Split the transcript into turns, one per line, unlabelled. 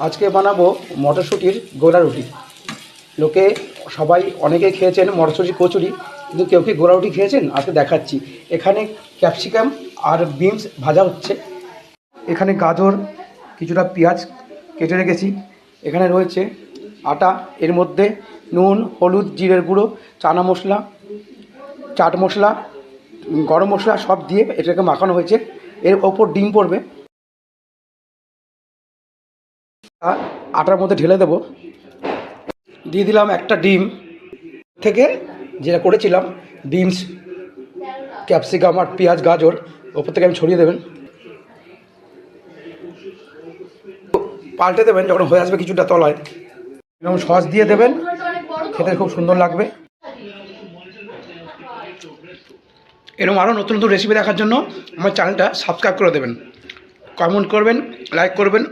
আজকে বানাবো মটরশুঁটির গোলা রুটি। লোকে সবাই অনেকেই খেয়েছেন মটরশুঁটি কচুরি, কিন্তু কেউ কি গোলা রুটি খেয়েছেন? আজকে দেখাচ্ছি। এখানে ক্যাপসিকাম আর বিনস ভাজা হচ্ছে, এখানে গাজর, কিছুটা পেঁয়াজ কেটে রেখেছি, এখানে রয়েছে আটা, এর মধ্যে নুন, হলুদ, জিরের গুঁড়ো, চানা মশলা, চাট মশলা, গরম মশলা সব দিয়ে এটাকে মাখানো হয়েছে। এর ওপর ডিম পড়বে, আটার মধ্যে ঢেলে দেবো। দিয়ে দিলাম একটা ডিম, থেকে যেটা করেছিলাম বিনস, ক্যাপসিকাম আর পেঁয়াজ গাজর ওপর থেকে আমি ছড়িয়ে দেবেন, পাল্টে দেবেন যখন হয়ে আসবে কিছুটা তলায়, এরকম সস দিয়ে দেবেন, খেতে খুব সুন্দর লাগবে। এরকম আরও নতুন নতুন রেসিপি দেখার জন্য আমার চ্যানেলটা সাবস্ক্রাইব করে দেবেন, কমেন্ট করবেন, লাইক করবেন,